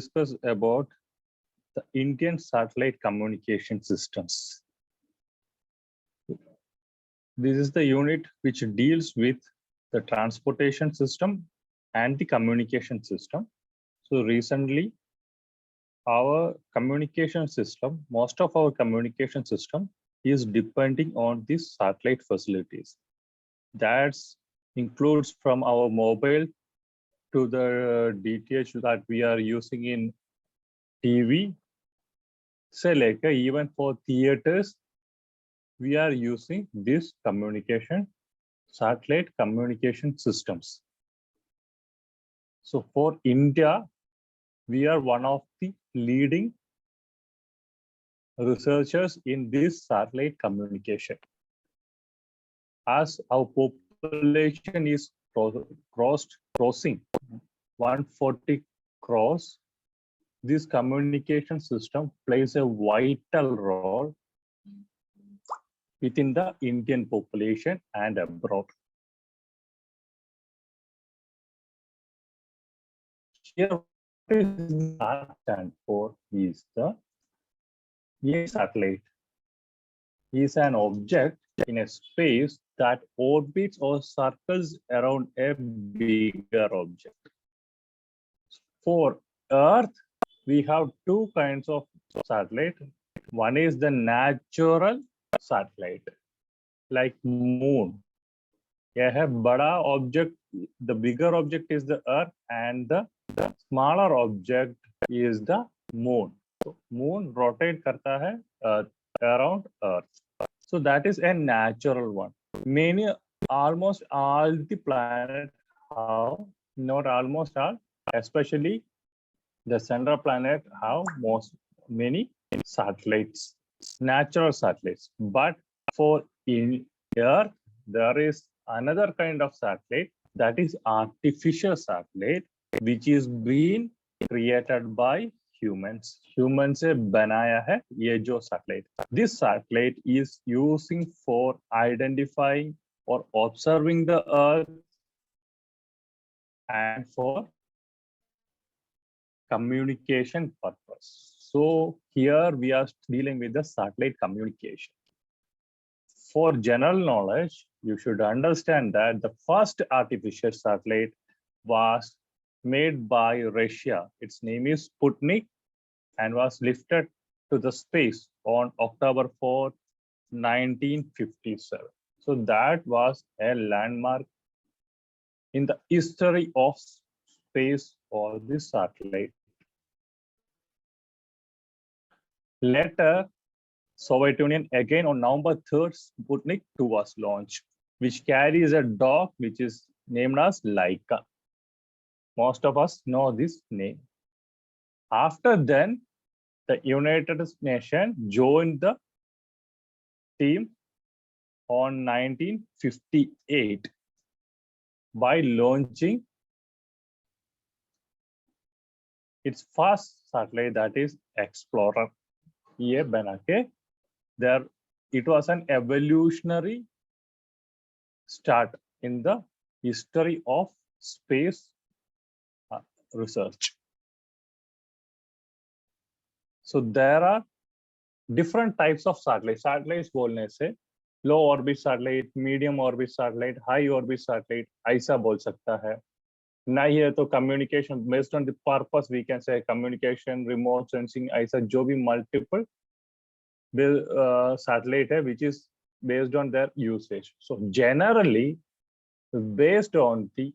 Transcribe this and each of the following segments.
discuss about the Indian satellite communication systems. This is the unit which deals with the transportation system and the communication system. So recently, our communication system, most of our communication system is depending on these satellite facilities. That includes from our mobile to the DTH that we are using in TV. Say like even for theaters, we are using this satellite communication systems. So for India, we are one of the leading researchers in this satellite communication. As our population is crossing 140 crores, this communication system plays a vital role within the Indian population and abroad. Here, what is that stand for is a satellite is an object in a space that orbits or circles around a bigger object. For Earth, we have two kinds of satellite. One is the natural satellite, like moon. Yeah, bada object, the bigger object is the Earth and the smaller object is the moon. So moon rotate karta hai around Earth. So that is a natural one. Almost all the planets have, not almost all, especially the central planet have many satellites, natural satellites. But for Earth, there is another kind of satellite, that is artificial satellite, which is being created by humans. Humans se banaya hai ye jo satellite. This satellite is using for identifying or observing the Earth and for communication purpose. So here we are dealing with the satellite communication. For general knowledge, you should understand that the first artificial satellite was made by Russia. Its name is Sputnik and was lifted to the space on October 4, 1957. So that was a landmark in the history of space or the satellite. Later, Soviet Union again on November 3rd, Sputnik 2 was launched, which carries a dog which is named as Laika. Most of us know this name. After then, the United Nations joined the team on 1958 by launching its first satellite, that is Explorer. There, it was an evolutionary start in the history of space research. So there are different types of satellites. Satellites bolne se low orbit satellite, medium orbit satellite, high orbit satellite, aisa bol sakta hai. Nahi hai to communication based on the purpose, we can say communication, remote sensing, aisa jo bhi multiple satellite hai, which is based on their usage. So generally, based on the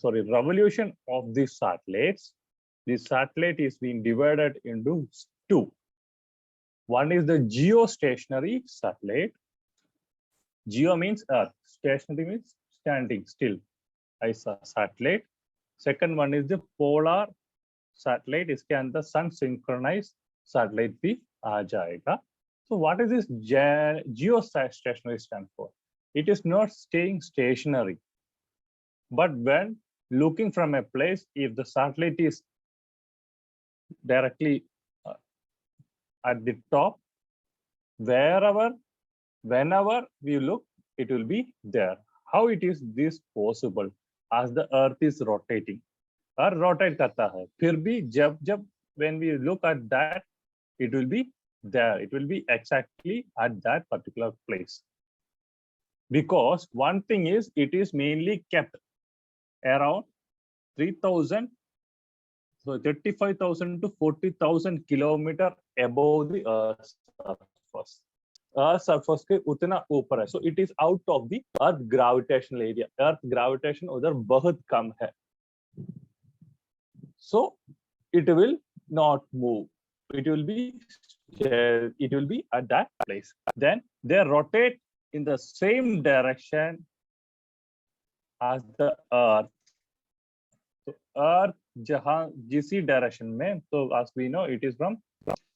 revolution of these satellites, the satellite is being divided into two. One is the geostationary satellite. Geo means Earth, stationary means standing still. Aisa satellite. Second one is the polar satellite. इसके अंदर sun synchronized satellite भी आ जाएगा. So what is this geostationary stand for? It is not staying stationary, but when looking from a place, if the satellite is directly at the top, whenever we look, it will be there. How it is this possible? as the earth is rotating. Earth rotate करता है, फिर भी जब when we look at that, it will be there. It will be exactly at that particular place. Because one thing is, it is mainly kept around 3,000, so 35,000 to 40,000 kilometer above the Earth's surface. Earth surface के उतना ऊपर है, so it is out of the Earth gravitational area. Earth gravitation उधर बहुत कम है, so it will not move. It will be at that place. Then they rotate in the same direction as the Earth. So Earth जहाँ जिसी direction में, so as we know, it is from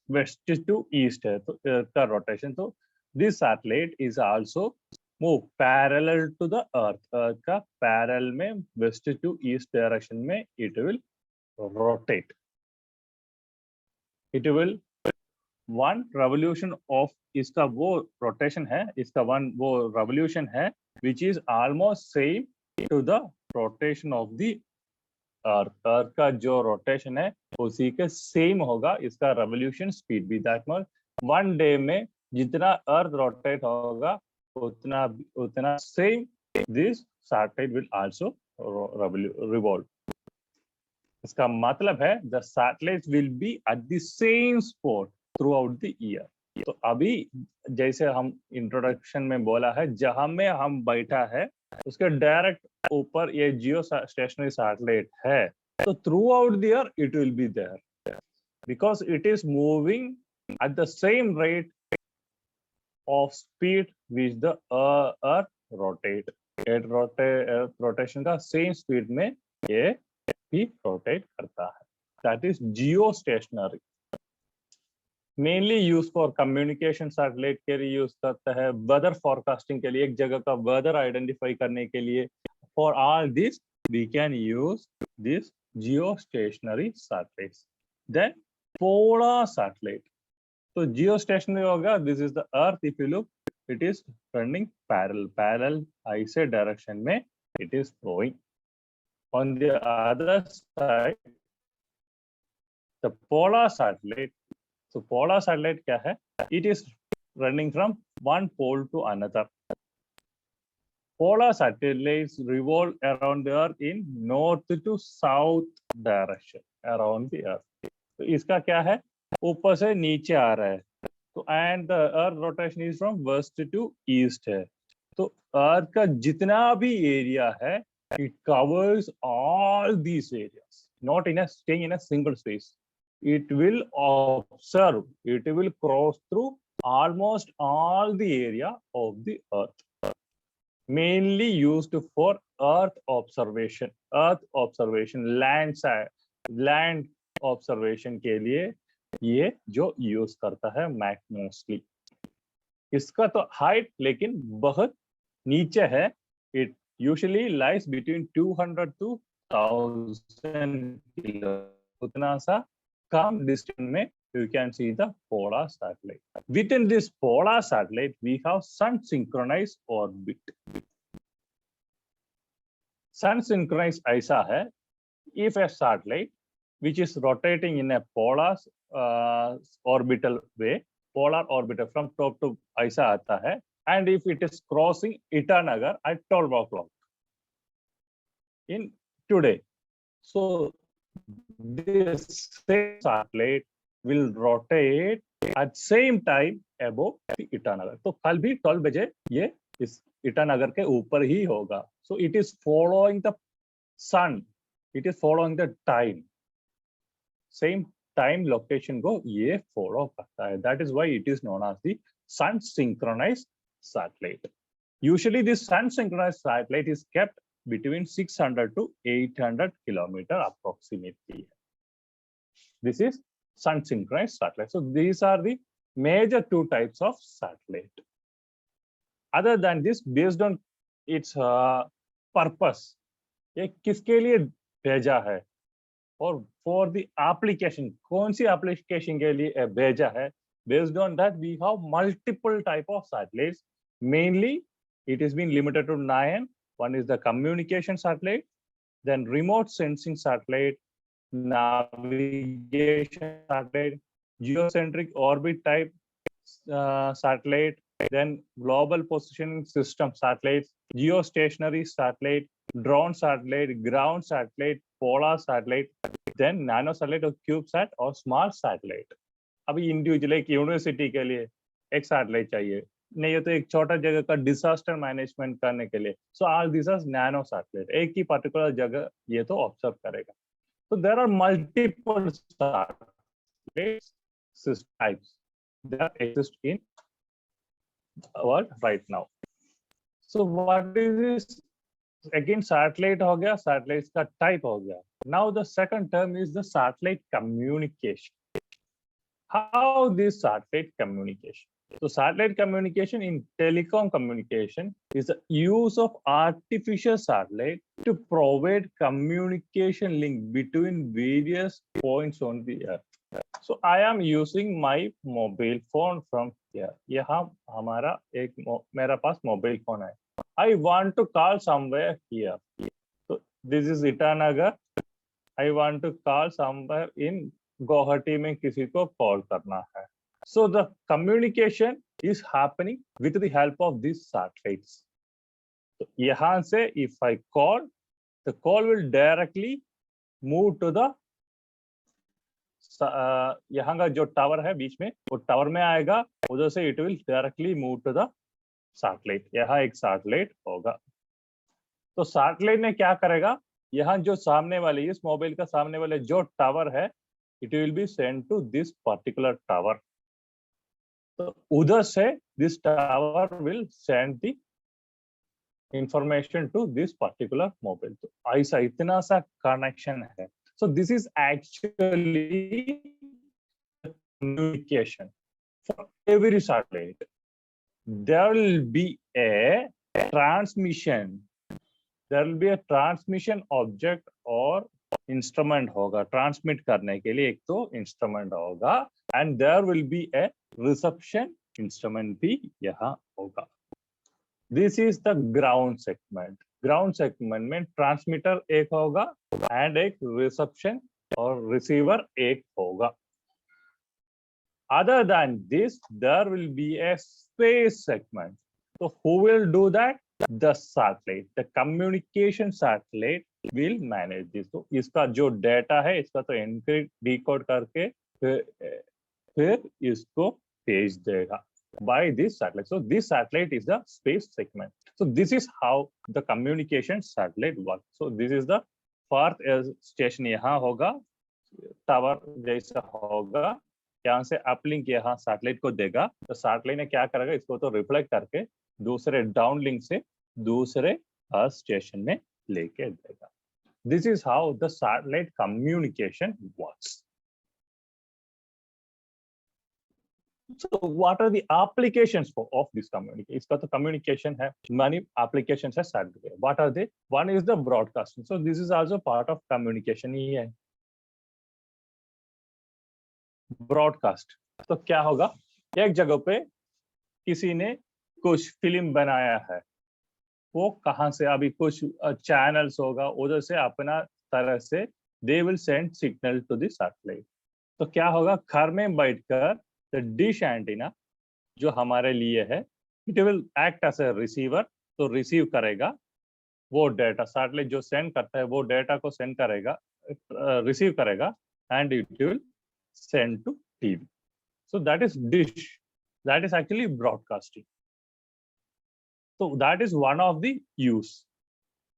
west to east है, तो Earth का rotation. So this satellite is also move parallel to the Earth. Earth का parallel में west to east direction में it will rotate. It will one revolution of इसका वो rotation है, इसका one वो revolution है, which is almost same to the rotation of the Earth. Earth का जो rotation है उसी के same होगा इसका revolution speed भी. That means one day में जितना Earth rotate होगा उतना same this satellite will also revolve. इसका मतलब है the satellites will be at the same spot throughout the year. तो अभी जैसे हम इंट्रोडक्शन में बोला है, जहां में हम बैठा है उसके डायरेक्ट ऊपर ये जियो स्टेशनरी सैटेलाइट है, तो throughout the year it will be there because it is moving at the same rate of speed which the earth rotate. Rotation का सेम स्पीड में ये भी रोटेट करता है. That is geostationary. Mainly use for communication satellite के लिए use करता है, वेदर फोरकास्टिंग के लिए, एक जगह का वेदर आइडेंटिफाई करने के लिए. For all this we can use this geostationary satellites. Then polar satellite. तो जियो स्टेशनरी होगा, this is the earth. If you look, it is running parallel ऐसे डायरेक्शन में it is flowing. On the other side the polar satellite. So polar satellite क्या है? It is running from one pole to another. Polar satellites revolve around the Earth in north to south direction around the Earth. तो इसका क्या है? ऊपर से नीचे आ रहा है. तो and the Earth rotation is from west to east है. तो Earth का जितना भी एरिया है, it covers all these areas, not in a staying in a single space. It will observe, it will cross through almost all the area of the Earth. Mainly used for Earth observation. Earth observation, land observation के लिए ये जो use करता है mostly. इसका तो height लेकिन बहुत नीचे है. It usually lies between 200 to 1000 kilometre. उतना सा कम डिस्टेंस में you can see the polar satellite. Within this polar satellite, we have sun synchronized orbit. Sun synchronized ऐसा है, if a satellite which is rotating in a polar orbital way, polar orbital from top to ऐसा आता है, and if it is crossing Itanagar at 12 o'clock in today, so this same satellite will rotate at same time above Itanagar. तो कल भी 12 बजे ये इस Itanagar के ऊपर ही होगा. So it is following the sun. It is following the time. Same time location को ये follow करता है. That is why it is known as the sun synchronized satellite. Usually this sun synchronized satellite is kept between 600 to 800 kilometer approximately. This is sun synchronized satellite. So these are the major two types of satellite. Other than this, based on its purpose, ये किसके लिए भेजा है और for the application, कौन सी application के लिए भेजा है, based on that we have multiple type of satellites. Mainly it has been limited to 9. One is the communication satellite, then remote sensing satellite, navigation satellite, geocentric orbit type satellite, then global positioning system satellites, geostationary satellite, drone satellite, ground satellite, polar satellite, then nano satellite or CubeSat or small satellite. अभी individual एक university के लिए एक satellite चाहिए, नहीं है तो एक छोटा जगह का डिजास्टर मैनेजमेंट करने के लिए, so all this are nano satellite, एक ही पर्टिकुलर जगह ये तो ऑब्जर्व करेगा. So there are multiple satellite types that exist in the world right now. So what is this? Again, satellite हो गया, satellites का type हो गया. Now the second term is the satellite communication. How this satellite communication? So satellite communication in telecom communication is the use of artificial satellite to provide communication link between various points on the earth. So I am using my mobile phone from here. यहाँ हमारा एक मेरा पास mobile phone है. I want to call somewhere here. So this is Itanagar. I want to call somewhere in Guwahati में किसी को call करना है. So the communication is happening with the help of these satellites. So यहाँ से if I call, the call will directly move to the यहाँ का जो टावर है बीच में, वो टावर में आएगा, उधर से it will directly move to the satellite. यहाँ एक सैटेलाइट होगा. तो सैटेलाइट ने क्या करेगा, यहाँ जो सामने वाले, इस मोबाइल का सामने वाले जो टावर है, it will be sent to this particular tower. तो उधर से this tower will send the information to this particular mobile. तो ऐसा इतना सा कनेक्शन है. So this is actually communication for every satellite. There will be a transmission. There will be a transmission object or instrument होगा. Transmit करने के लिए एक तो instrument होगा, and there will be a reception instrument भी यहाँ होगा. This is the ground segment. Ground segment में transmitter एक होगा and एक reception और receiver एक होगा. Other than this, there will be a space segment. So who will do that? The satellite. The communication satellite will manage this. तो इसका जो data है, इसका तो encrypt decode करके फिर इसको भेज देगा by this satellite. So this satellite is the space segment. So this is how the communication satellite works. So this is the first station यहाँ होगा, टावर जैसा होगा, यहाँ से अपलिंक यहाँ सैटेलाइट को देगा. तो सैटेलाइट ने क्या करेगा, इसको तो रिफ्लेक्ट करके दूसरे डाउनलिंक से दूसरे स्टेशन में लेके देगा. This is how the satellite communication works. So what are the applications of this communication? इसका तो communication है, many applications है satellite. What are they? One is the broadcasting. So this is also part of communication ही है. Broadcast. तो क्या होगा, एक जगह पे किसी ने कुछ फिल्म बनाया है, वो कहाँ से, अभी कुछ चैनल्स होगा, उधर से अपना तरह से they will send signal to the satellite. तो क्या होगा, घर में बैठकर द डिश एंटीना जो हमारे लिए है, it will act as a receiver. तो रिसीव करेगा वो डेटा, सैटेलाइट जो सेंड करता है वो डेटा को सेंड करेगा, रिसीव करेगा, and it will send to TV. So that is dish. That is actually broadcasting. So that is one of the use.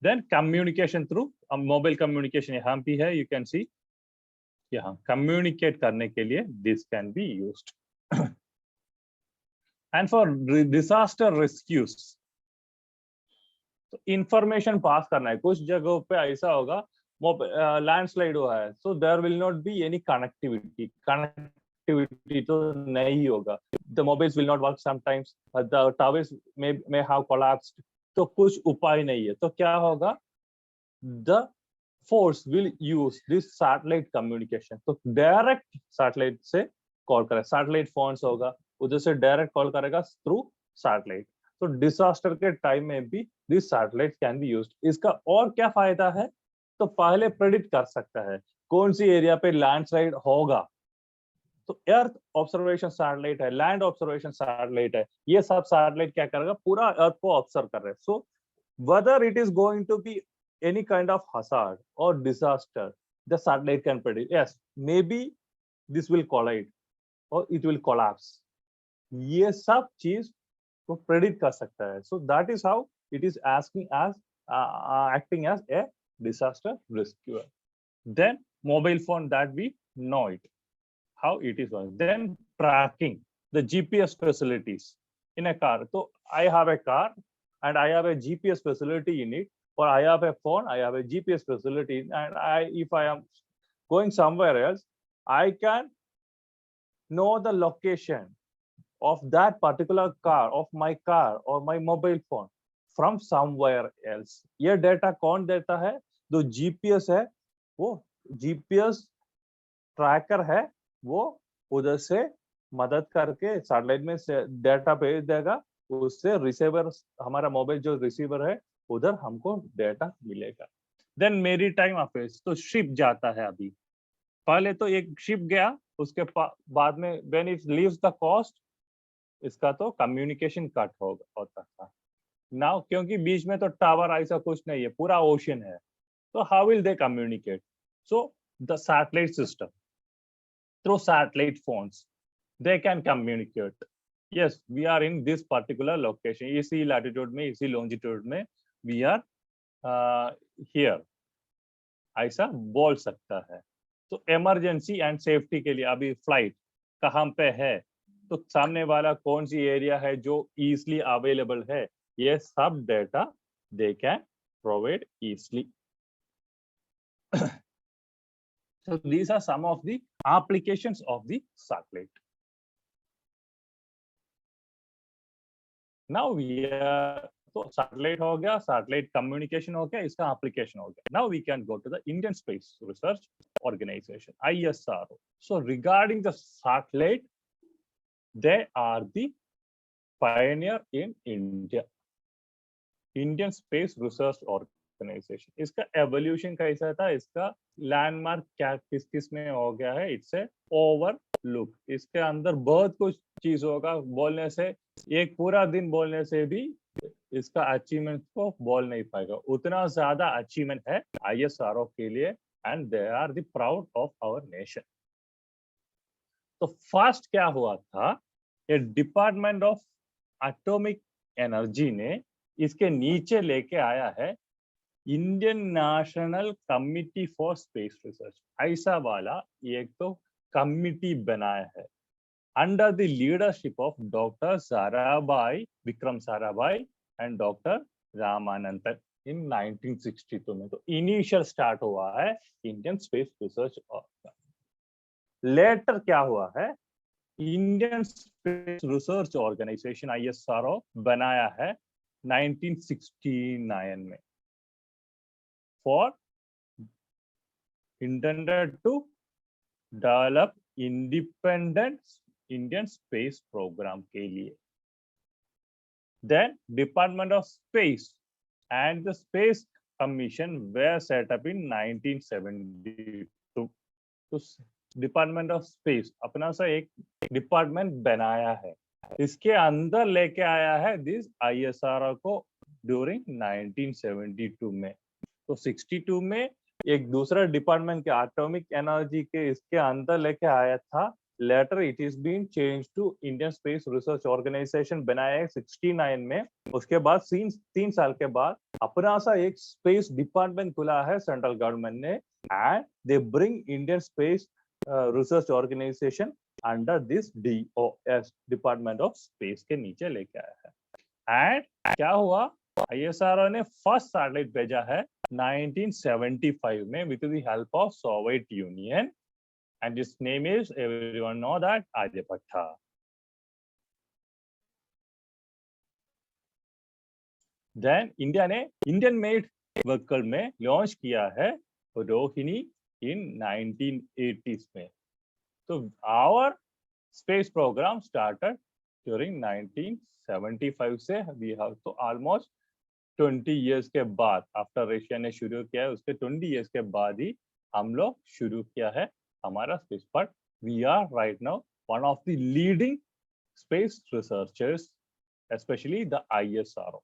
Then communication through mobile communication यहाँ भी है, you can see यहाँ communicate करने के लिए this can be used. And for disaster rescues, तो information pass करना है. कुछ जगहों पे ऐसा होगा, लैंडस्लाइड हुआ है, so there will not be any connectivity. Connectivity तो नहीं होगा. The mobiles will not work sometimes. The towers may have collapsed. तो कुछ उपाय नहीं है. तो क्या होगा, the force will use this satellite communication. तो डायरेक्ट सैटेलाइट से कॉल करेगा, सैटेलाइट फोन्स होगा, उधर से डायरेक्ट कॉल करेगा थ्रू सैटेलाइट. तो डिजास्टर के टाइम में भी this satellite can be used. इसका और क्या फायदा है, तो पहले प्रेडिक्ट कर सकता है कौन सी एरिया पे लैंडस्लाइड होगा। तो अर्थ ऑब्जर्वेशन सैटेलाइट है, लैंड ऑब्जर्वेशन सैटेलाइट है, ये सब सैटेलाइट क्या करेगा, पूरा अर्थ को ऑब्जर्व कर रहे हैं। So whether it is going to be any kind of hazard और disaster, the satellite can predict, yes maybe this will collide और इट विल कोलैप्स, ये सब चीज को प्रेडिक्ट कर सकता है। So that is how it is asking as acting as a disaster rescuer. Then mobile phone, that we know it how it is working. Then tracking the GPS facilities in a car. So I have a car and I have a GPS facility in it, or I have a phone, I have a GPS facility, and if I am going somewhere else, I can know the location of that particular car, of my car or my mobile phone from somewhere else. ये data कौन देता है? जो GPS है, वो GPS tracker है, वो उधर से मदद करके सैटेलाइट में डेटा भेज देगा, उससे रिसीवर, हमारा मोबाइल जो रिसीवर है उधर हमको डेटा मिलेगा। देन मेरी टाइम अफेयर्स, तो शिप जाता है, अभी पहले तो एक शिप गया, उसके बाद में when it leaves the coast, इसका तो कम्युनिकेशन कट होता था। नाउ क्योंकि बीच में तो टावर ऐसा कुछ नहीं है, पूरा ओशन है, तो how will they communicate? So the satellite system, through satellite phones, they can communicate. Yes, we are in this particular location, इसी latitude में, इसी longitude में we are here, ऐसा बोल सकता है। तो इमरजेंसी एंड सेफ्टी के लिए अभी फ्लाइट कहाँ पे है, तो सामने वाला कौन सी एरिया है जो इजीली अवेलेबल है, ये सब data they can provide easily. So these are some of the applications of the satellite. Now we are, तो सैटेलाइट हो गया, सैटेलाइट कम्युनिकेशन हो गया, इसका एप्लीकेशन हो गया। Now we can go to the Indian Space Research Organization, ISRO. So regarding the satellite, they are the pioneer in India. Indian Space Research Organization, इसका evolution कैसा था, इसका लैंडमार्क क्या किस किस में हो गया है, इट्स ए ओवरलुक। इसके अंदर बहुत कुछ चीज होगा, बोलने से एक पूरा दिन बोलने से भी इसका अचीवमेंट को बोल नहीं पाएगा, उतना ज्यादा अचीवमेंट है ISRO के लिए, and they are the proud of our nation. तो फर्स्ट क्या हुआ था, ये डिपार्टमेंट ऑफ एटॉमिक एनर्जी ने इसके नीचे लेके आया है Indian National Committee for Space Research, ऐसा वाला एक तो कमिटी बनाया है under the leadership of doctor Sarabhai, Vikram Sarabhai and doctor Ramanandan in 1962 में। तो इनिशियल स्टार्ट हुआ है इंडियन स्पेस रिसर्च। लेटर क्या हुआ है, Indian space research organisation ISRO बनाया है 1969 में, for intended to develop independent Indian space program के लिए। Then Department of Space and the Space Commission were set up in 1972. तो डिपार्टमेंट ऑफ स्पेस अपना सा एक डिपार्टमेंट बनाया है, इसके अंदर लेके आया है दिस ISRO को ड्यूरिंग 1972 में। तो 62 में एक दूसरा डिपार्टमेंट के एटॉमिक एनर्जी के इसके अंदर लेके आया था, later it is been change to Indian space research organisation बनाया है 69 में। उसके बाद 3 साल के बाद अपना सा एक स्पेस डिपार्टमेंट खुला है सेंट्रल गवर्नमेंट ने, and they bring Indian space research organisation under this DOS, department of space के नीचे लेके आया है। एंड क्या हुआ, ISRO ने फर्स्ट सैटेलाइट भेजा है 1975 में with the help of Soviet Union, and its name is, everyone know that, Aryabhata. Then India ने इंडियन मेड व्हीकल में लॉन्च किया है रोहिणी इन 1980s में। तो our space programme started during 1975 से वी हैव तो ऑलमोस्ट 20 years के बाद, आफ्टर रशिया ने शुरू किया है उसके 20 years के बाद ही हम लोग शुरू किया है हमारा space. But we are right now one of the leading space researchers, especially the ISRO.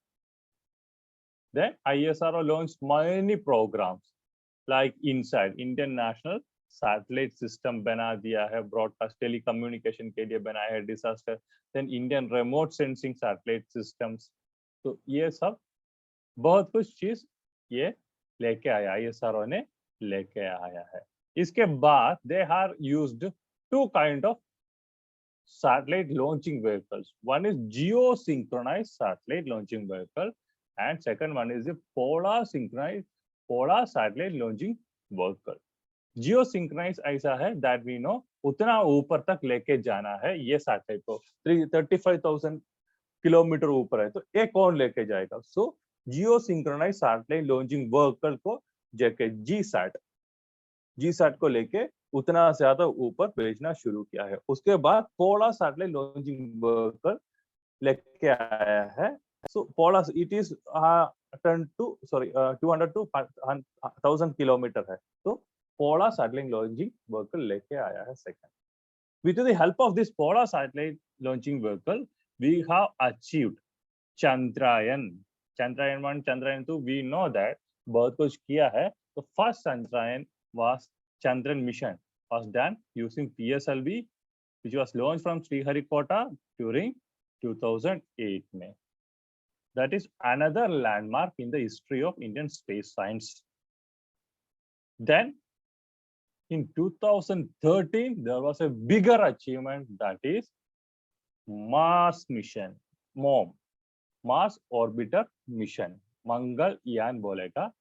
Then ISRO launched many programs like INSAT, Indian National Satellite System बना दिया है, ब्रॉडकास्ट टेलीकम्युनिकेशन के लिए बनाया है, disaster, then Indian remote sensing satellite systems. तो ये सब बहुत कुछ चीज ये लेके आया, ISRO ने लेके आया है। इसके बाद they are used two kind of satellite launching vehicles. One is geosynchronized satellite launching vehicle and second one is the polar satellite launching vehicle. Geosynchronized ऐसा है that we know उतना ऊपर तक लेके जाना है ये सैटेलाइट को, 35,000 किलोमीटर ऊपर है, तो ये कौन लेके जाएगा? सो जियोसिंक्रोनाइज सैटेलाइट लॉन्चिंग व्हीकल को जेके जीसैट को लेके उतना ज्यादा ऊपर भेजना शुरू किया है। उसके बाद पोलर सैटेलाइट लॉन्चिंग व्हीकल लेके आया है। So polar it is 200 to 1000 kilometre है, तो पोलर सैटेलाइट लॉन्चिंग व्हीकल लेके आया है second. With the help of this polar satellite launching vehicle, we have achieved Chandrayaan 1, Chandrayaan 2. We know that बहुत कुछ किया है। The first Chandrayaan was Chandran mission was done using PSLV, which was launched from Sriharikota during 2008 May. That is another landmark in the history of Indian space science. Then in 2013, there was a bigger achievement, that is Mars mission, MOM, Mars Orbiter Mission, Mangalyaan बोलेगा,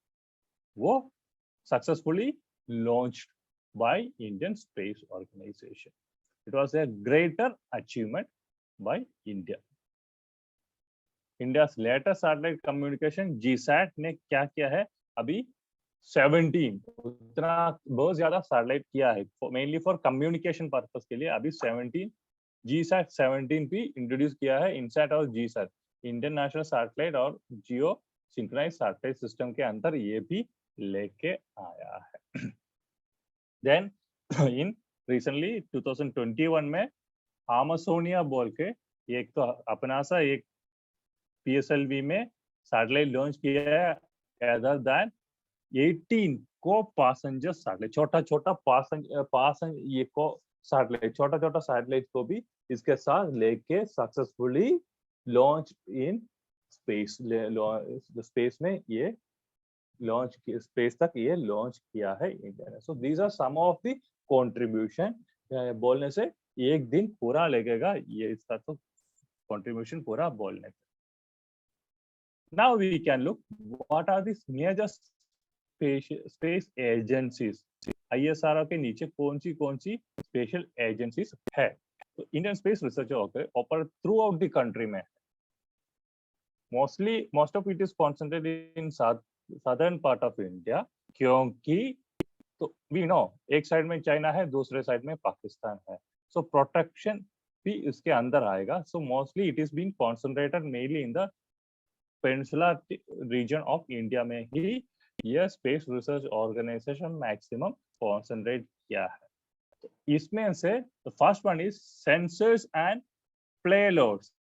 वो successfully launched by Indian Space Organization. It was a greater achievement by India. India's latest satellite communication GSAT ने क्या किया है? अभी 17 उतना बहुत ज्यादा सैटेलाइट किया है, मेनली फॉर कम्युनिकेशन पर्पस के लिए। अभी 17 GSAT 17 भी इंट्रोड्यूस किया है। इनसैट और GSAT इंडियन नेशनल सैटेलाइट और जियो सिंक्रोनाइज सैटेलाइट सिस्टम के अंदर ये भी लेके आया है। देन इन रिसेंटली 2021 में अमेजोनिया बोल के एक तो अपना सा एक PSLV में सैटेलाइट लॉन्च किया है, अदर देन 18 को पैसेंजर सैटेलाइट, छोटा छोटा सैटेलाइट को भी इसके साथ लेके successfully launch in space, space में ये लॉन्च, स्पेस तक ये लॉन्च किया है इंडिया ने। So these are some of the contribution. बोलने से एक दिन पूरा लगेगा ये इसका तो कंट्रीब्यूशन पूरा बोलने। Now we can look what are these major space agencies. ISRO के नीचे कौन सी स्पेशल एजेंसीज है? तो Indian space research operate through out the country में। most of it is concentrated in southern part of India, क्योंकि तो we know एक side में चाइना है, दूसरे साइड में पाकिस्तान है, सो प्रोटेक्शन भी इसके अंदर आएगा। So mostly it is been concentrated mainly in the peninsula region of India में ही यह space research organisation maximum concentrate किया है। तो इसमें से first one is sensors and payloads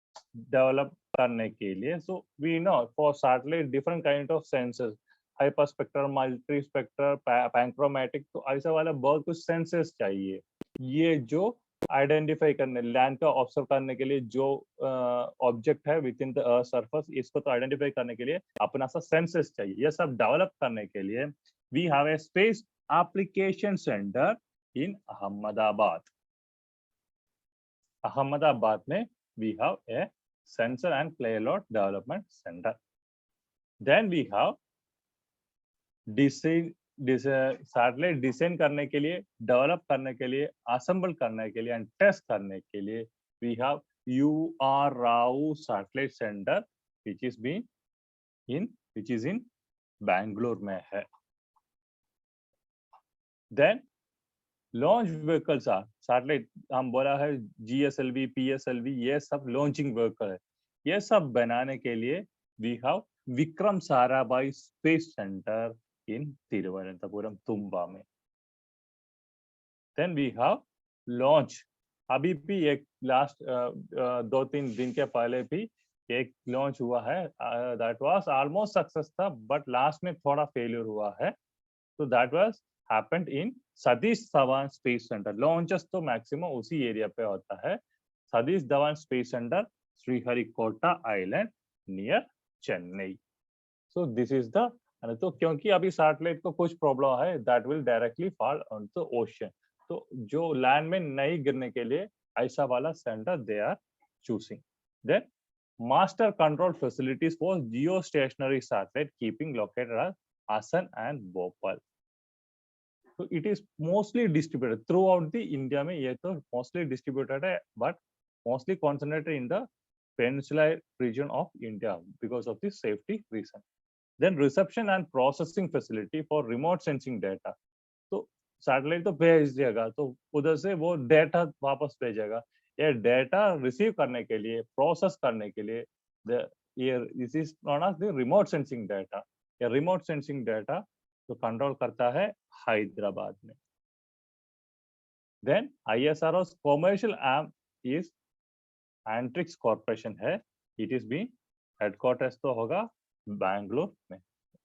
develop करने के लिए। So we know for satellite different kind of sensors, hyper spectral, multi spectral, panchromatic, तो ऐसा वाला बहुत कुछ सेंसर्स चाहिए। ये जो आइडेंटिफाई करने, लैंड का ऑब्जर्व करने के लिए जो ऑब्जेक्ट है with in the earth surface, इसको तो आइडेंटिफाई करने के लिए अपना सा सेंसर्स चाहिए। ये सब डेवलप करने के लिए we have a space application centre in Ahmedabad. Ahmedabad में we have a sensor and payload development centre. Then we have satellite design करने के लिए, डेवलप करने के लिए, असेंबल करने के लिए एंड टेस्ट करने के लिए we have UR Rao satellite centre which is in Bangalore में है। Then launch vehicles are satellite, हम बोला है GSLV, PSLV, ये सब लॉन्चिंग व्हीकल है। ये सब बनाने के लिए we have Vikram Sarabhai Space Centre in Thiruvananthapuram Thumba में। Then we have launch. अभी भी एक लास्ट 2-3 दिन के पहले भी एक लॉन्च हुआ है, दैट वाज ऑलमोस्ट सक्सेस था, बट लास्ट में थोड़ा फेलियर हुआ है। तो that was happened in Satish Dhawan space centre. Launches तो मैक्सिमम उसी एरिया पे होता है, Satish Dhawan space centre, Sriharikota island near Chennai. So this is the, तो क्योंकि अभी सैटेलाइट को कुछ प्रॉब्लम है, that will directly fall on the ocean. तो जो लैंड में नहीं गिरने के लिए ऐसा वाला centre they are choosing. Then master control facilities for geostationary satellite keeping located at Assam and Bhopal. तो it is mostly distributed throughout the India में, ये तो मोस्टली डिस्ट्रीब्यूटेड है, but mostly concentrated in the peninsular region of India because of the safety reason. Then reception and processing facility for remote sensing data. तो satellite तो भेज देगा, तो उधर से वो डेटा वापस भेजेगा। ये डेटा रिसीव करने के लिए, प्रोसेस करने के लिए, ये this is known as the remote sensing data. ये रिमोट सेंसिंग डेटा तो कंट्रोल करता है हैदराबाद में। Then ISRO commercial arm is Antrix corporation है। इट इज बीन हेडक्वार्टर्स तो होगा बैंगलोर में,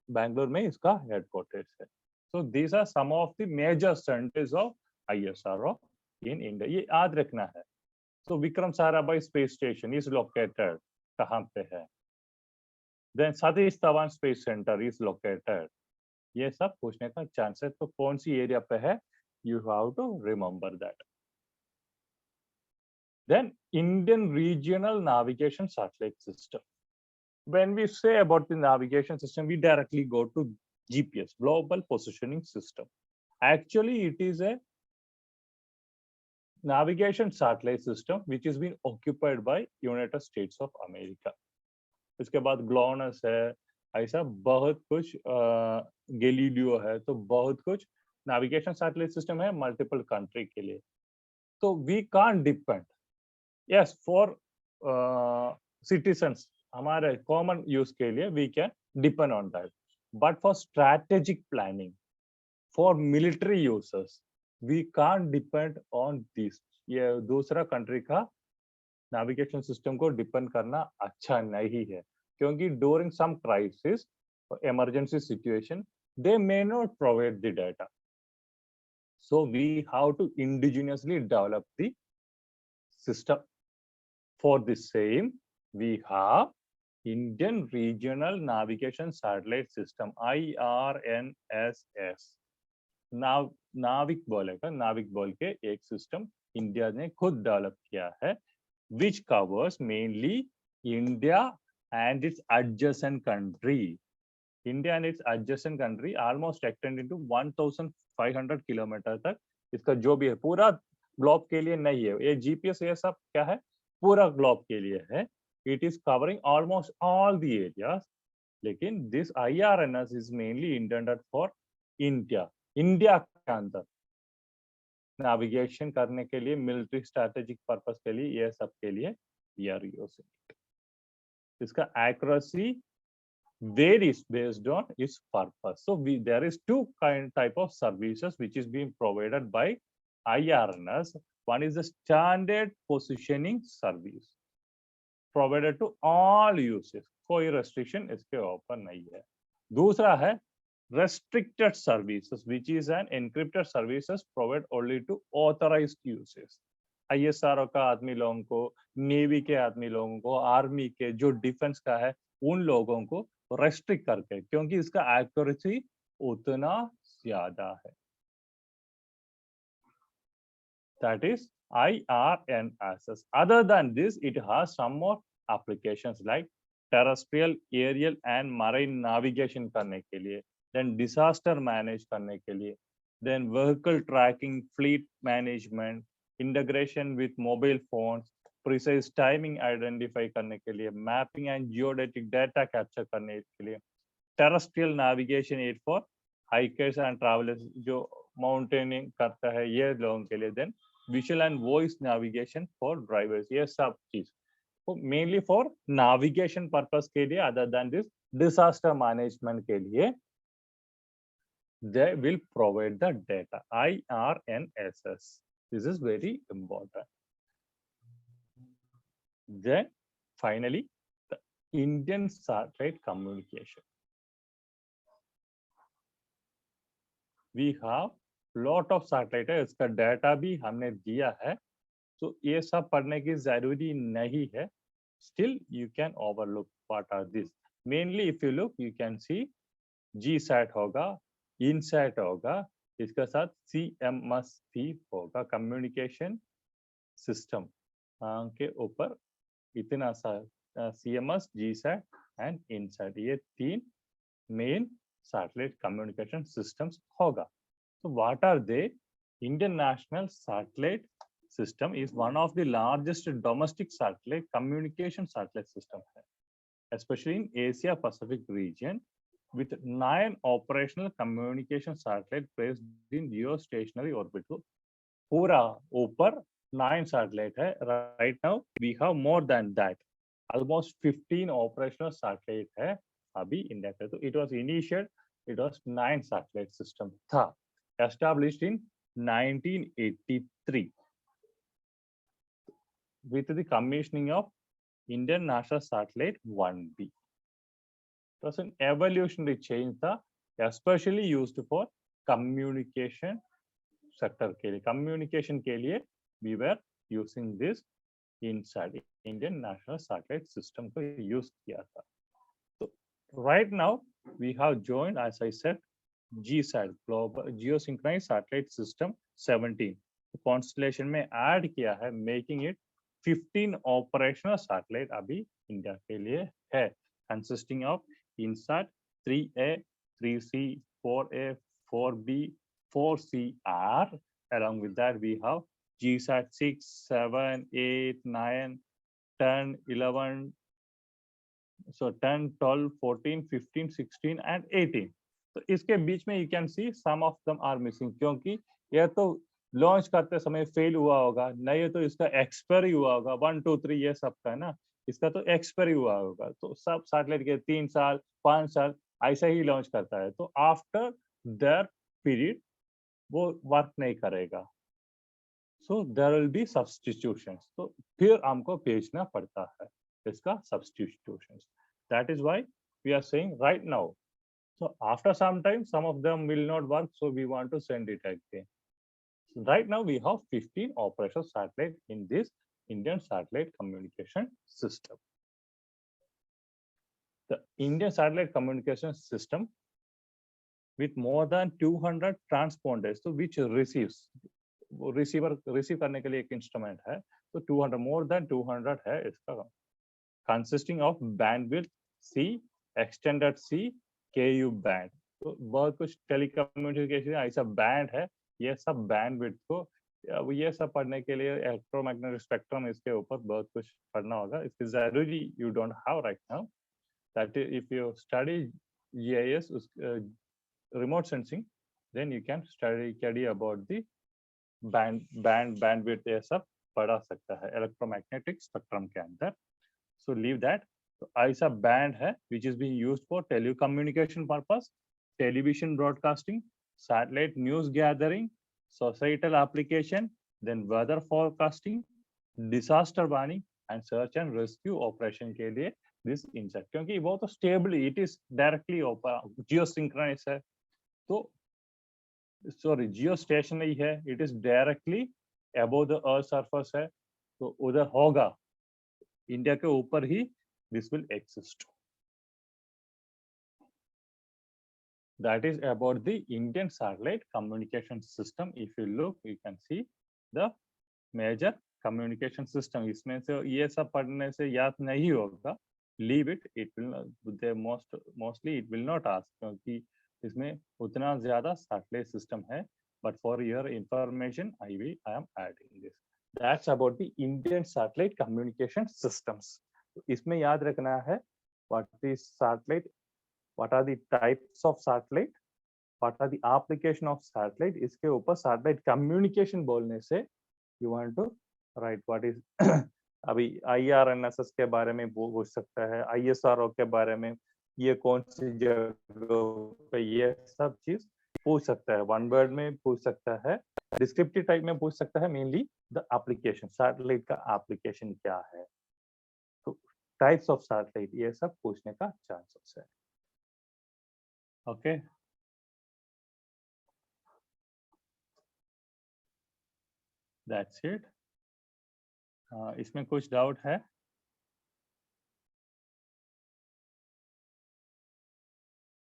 बैंगलोर में इसका हेडक्वार्टर्स है। So these are some of the major centers of ISRO in India. ये याद रखना है। So Vikram Sarabhai space station is located कहाँ पे है? Then Satish Dhawan space centre is located. ये सब पूछने का चांस है, तो कौन सी एरिया पे है? You have to remember that. Then Indian Regional Navigation Satellite System. When we say about the navigation system, we directly go to GPS, Global Positioning System. Actually, it is a navigation satellite system which is being occupied by United States of America. इसके बाद GLONASS है, ऐसा बहुत कुछ, Galileo है, तो बहुत कुछ navigation satellite system है मल्टीपल कंट्री के लिए। तो we can't depend, yes, for citizens, हमारे कॉमन यूज के लिए we can depend on that. But for strategic planning, for military users, we can't depend on this. ये दूसरा कंट्री का नेविगेशन सिस्टम को डिपेंड करना अच्छा नहीं है, क्योंकि during some crisis or emergency situation, they may not provide the data. So we have to indigenously develop the system. For the same, we have Indian Regional Navigation Satellite System, IRNSS. नाविक बोलेगा, नाविक बोल के एक system India ने खुद develop किया है, which covers mainly India and its adjacent country. India and its adjacent country almost extend into 1500 kilometre तक। इसका जो भी है पूरा ग्लोब के लिए नहीं है, ये GPS ये सब क्या है, पूरा ग्लोब के लिए है। It is covering almost all the areas. लेकिन this IRNS is mainly intended for India. India के अंदर नेविगेशन करने के लिए, मिलिट्री स्ट्रेटेजिक पर्पस के लिए, ये सब के लिए we are using it. इसका accuracy varies based on its purpose. So there is two type of services which is being provided by IRNS. One is the standard positioning service provided to all users, कोई restriction इसके ऊपर नहीं है। दूसरा है restricted services, which is an encrypted services provided only to authorized users. ISRO का आदमी लोगों को, नेवी के आदमी लोगों को, आर्मी के, जो डिफेंस का है, उन लोगों को रेस्ट्रिक्ट करके, क्योंकि इसका एक्यूरेसी उतना ज्यादा है। That is IRNSS. Other than this, it has some more applications like terrestrial, aerial and marine navigation करने के लिए, then disaster manage करने के लिए, then vehicle tracking, fleet management, integration with mobile phones, precise timing identify करने के लिए, mapping and geodetic data capture करने के लिए, terrestrial navigation aid for hikers and travelers जो माउंटेनिंग करता है ये लोगों के लिए, then visual and voice navigation for drivers, ये सब चीज मेनली फॉर नेविगेशन पर्पस के लिए। Other than this disaster management के लिए they will provide the data, IRNSS. This is very important. Then finally the Indian satellite communication. We have lot of satellite है, इसका data भी हमने दिया है, तो ये सब पढ़ने की जरूरी नहीं है. Still you can overlook what are these. Mainly if you look you can see GSAT होगा, INSAT होगा, इसके साथ CMS भी होगा, कम्युनिकेशन सिस्टम के ऊपर इतना सा CMS, GSAT एंड INSAT, ये तीन मेन सैटेलाइट कम्युनिकेशन सिस्टम्स होगा. So what are they? Indian National Satellite System is one of the largest domestic satellite communication satellite system, especially in Asia Pacific region, with 9 operational communication satellites placed in geostationary orbit. So पूरा ऊपर 9 satellite है. Right now we have more than that, almost 15 operational satellite है अभी India पे. तो it was initial, it was 9 satellite system था, established in 1983 with the commissioning of Indian National Satellite 1B. It was an evolutionary change था, especially used for communication sector के लिए. Communication के लिए we were using this inside Indian National Satellite System को use किया था. So right now we have joined, as I said, GSAT, Global Geosynchronized Satellite System 17. Constellation में add किया है, making it 15 operational satellite अभी India के लिए है, consisting of INSAT 3A, 3C, 4A, 4B, 4CR. Along with that, we have GSAT 6, 7, 8, 9, 10, 11, so 10, 12, 14, 15, 16 and 18. तो इसके बीच में you can see some of them are missing, क्योंकि यह तो लॉन्च करते समय फेल हुआ होगा, नहीं तो इसका एक्सपायरी हुआ होगा, 1, 2, 3 ये सब का ना, इसका तो एक्सपायरी हुआ होगा. तो सब सैटेलाइट के 3 साल 5 साल ऐसा ही लॉन्च करता है, तो आफ्टर दैट पीरियड वो वर्क नहीं करेगा. So there will be substitutions, तो फिर हमको भेजना पड़ता है इसका substitutions. That is why we are saying right now. So after some time, some of them will not work, so we want to send it again. So right now we have 15 operational satellites in this Indian Satellite Communication System. The Indian Satellite Communication System with more than 200 transponders, so which receives, receive करने के लिए एक instrument है, तो 200, more than 200 है इसका, consisting of bandwidth C, extended C, KU band. तो बहुत कुछ टेलीकम्युनिकेशन ऐसा बैंड है, ये सब बैंडविड्थ को ये सब पढ़ने के लिए इलेक्ट्रोमैग्नेटिक स्पेक्ट्रम इसके ऊपर बहुत कुछ पढ़ना होगा. इसकी जरूरी you don't have right now. That if you study GIS remote sensing, then you can study about the bandwidth, ये सब पढ़ा सकता है इलेक्ट्रोमैग्नेटिक स्पेक्ट्रम के अंदर. So leave that. तो ऐसा बैंड है which is being used for telecommunication purpose, television broadcasting, satellite news gathering, societal application, then weather forecasting, disaster warning and search and rescue operation के लिए this INSAT, क्योंकि वो तो stable, it is directly geosynchronized है, तो sorry geostationary है, it is directly above the earth surface है, तो उधर होगा, इंडिया के ऊपर ही this will exist. That is about the Indian Satellite Communication System. If you look, you can see the major communication system. इसमें से ये सब पढ़ने से याद नहीं होगा. Leave it. It will they mostly it will not ask, क्योंकि इसमें उतना ज़्यादा satellite system है. But for your information, I am adding this. That's about the Indian Satellite Communication Systems. इसमें याद रखना है what is satellite, what are the types of satellite, what are the application of satellite. इसके ऊपर satellite communication बोलने से you want to write what is अभी IRNSS के बारे में पूछ सकता है, ISRO के बारे में, ये कौन सी जगह पे, ये सब चीज पूछ सकता है। वन वर्ड में पूछ सकता है, डिस्क्रिप्टिव टाइप में पूछ सकता है। मेनली द एप्लीकेशन, सैटेलाइट का एप्लीकेशन क्या है, तो टाइप्स ऑफ सैटेलाइट, ये सब पूछने का चांसेस है। Okay, that's it. इसमें कुछ डाउट है?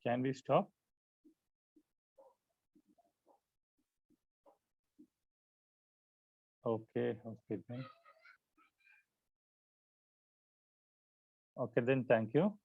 Can we stop? Okay, then. Okay, then thank you.